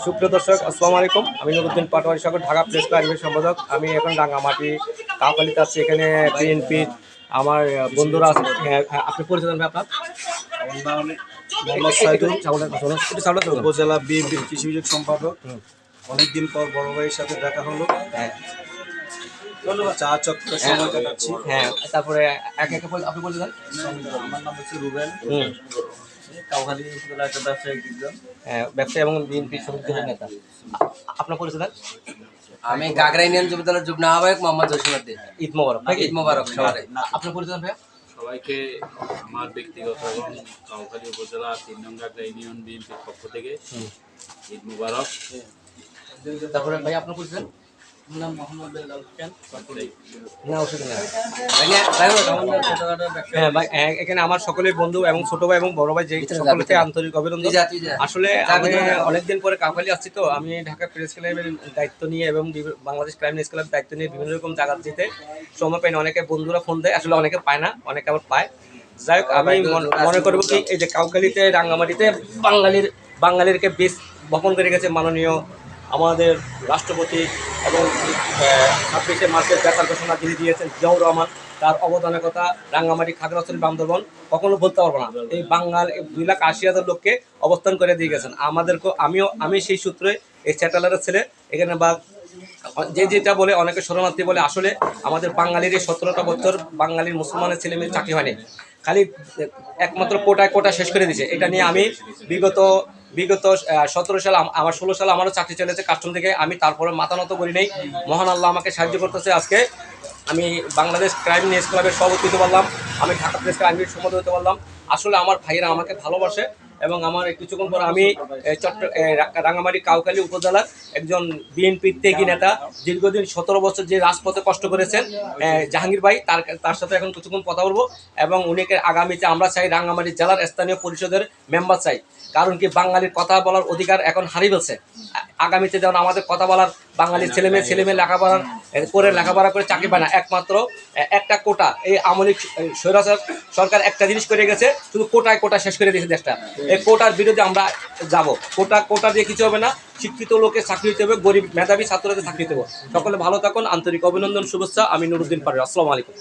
সুপ্রিয় দর্শক, আসসালামু আলাইকুম। আমি নুরুদ্দিন পাটোয়ারি সাগর, ঢাকা প্রেস ক্লাবের সম্পাদক। আমি এখন রাঙামাটি কাউখালীতে আছি। এখানে বিএনপি আমার বন্ধুরা আছে। আপনি পরিচিত হবে আপনার? আমার নাম মোহাম্মদ সাইদুল, উপজেলা বিএনপির কৃষি বিভাগ সম্পাদক। অনেকদিন পর বড় ভাইয়ের সাথে দেখা হলো। চা চক্করে সময় কাটাচ্ছি। তারপরে এক এক আপনি বলে দেন। আমার নাম হচ্ছে রুবেল, কাউখালী উপজেলা একটা ব্যবসায়িক দিকজন। ব্যবসায়ী এবং বিএনপি সমিতির নেতা। আপনার পরিচিত? আমি গাগরা ইউনিয়ন যুব দলের যুগ্ম আহ্বায়ক মোহাম্মদ জসিমউদ্দিন। ঈদ মোবারক। ঈদ মোবারক সবাই। আপনার পরিচিত ভাইয়া? সবাইকে আমার ব্যক্তিগত এবং কাউখালী উপজেলা ৩ নং গাগরা ইউনিয়ন বিএনপির পক্ষ থেকে ঈদ মোবারক। তারপরে ভাই আপনার পরিচিত? নাম মোহাম্মদ বেলাল খান। না, ওষুধ না। এখানে আমার সকলের বন্ধু এবং ছোট ভাই এবং বড় ভাই, যে সকলকে আন্তরিক অভিনন্দন। আসলে আমি অনেকদিন পরে কাউখালী আসছি, তো আমি ঢাকা প্রেস ক্লাবের দায়িত্ব নিয়ে এবং বাংলাদেশ ক্রাইম নিউজ ক্লাবের দায়িত্ব নিয়ে বিভিন্ন রকম জায়গা যেতে সময় পাই না। অনেকে বন্ধুরা ফোন দেয়, আসলে অনেকে পায় না, অনেকে আবার পায়। যাই হোক, আমি মনে করবো কি, এই যে কাউখালীতে রাঙ্গামাটিতে বাঙালিরকে বেশ বপন করে গেছে মাননীয় আমাদের রাষ্ট্রপতি, এবং 26শে মার্চের বেতার ঘোষণা যিনি দিয়েছেন জিয়াউর রহমান, তার অবদানের কথা রাঙ্গামাটি, খাগড়াছড়ি, বান্দরবন কখনো বলতে পারবো না। এই বাঙাল 2,80,000 লোককে অবস্থান করে দিয়ে গেছেন আমাদেরকে। আমি সেই সূত্রে এই চ্যাটেলারের ছেলে। এখানে বা যেটা বলে অনেকে শরণার্থী বলে, আসলে আমাদের বাঙালির এই 17টা বছর বাঙালির মুসলমানের ছেলে মেয়ে চাকরি হয়নি, খালি একমাত্র কোটা শেষ করে দিয়েছে। এটা নিয়ে আমি বিগত 17 সাল, আমার 16 সাল আমারও চাকরি চলেছে কাস্টম থেকে। আমি তারপরে মাথা নত করি নেই। মহান আল্লাহ আমাকে সাহায্য করতেছে। আজকে আমি বাংলাদেশ ক্রাইম নিউজ ক্লাবের সভাপতি হতে পারলাম, আমি ঢাকা প্রেস ক্লাবের সম্পাদক হতে পারলাম। আসলে আমার ভাইয়েরা আমাকে ভালোবাসে, এবং আমার কিছুক্ষণ পর আমি রাঙ্গামাটি কাউখালী উপজেলার একজন বিএনপির ত্যাগী নেতা, দীর্ঘদিন 17 বছর যে রাজপথে কষ্ট করেছেন জাহাঙ্গীর ভাই, তার সাথে এখন কিছুক্ষণ কথা বলবো। এবং উনিকে আগামীতে আমরা চাই রাঙ্গামাটি জেলার স্থানীয় পরিষদের মেম্বার চাই। কারণ কি, বাঙালির কথা বলার অধিকার এখন হারিয়ে ফেলছে। আগামীতে যেমন আমাদের কথা বলার, বাঙালির ছেলেমেয়ে লেখাপড়া করে চাকরি পায় না, একমাত্র একটা কোটা। এই আমলিক স্বৈরাচার সরকার একটা জিনিস করে গেছে, শুধু কোটা শেষ করে দিয়েছে দেশটা। এই কোটার বিরুদ্ধে আমরা যাব। কোটা দিয়ে কিছু হবে না। শিক্ষিত লোকের চাকরি দিতে হবে, গরিব মেধাবী ছাত্রদের চাকরি দিতে হবে। সকলে ভালো থাকুন, আন্তরিক অভিনন্দন, শুভেচ্ছা। আমি নুরুদ্দিন পাটোয়ারি। আসসালামু আলাইকুম।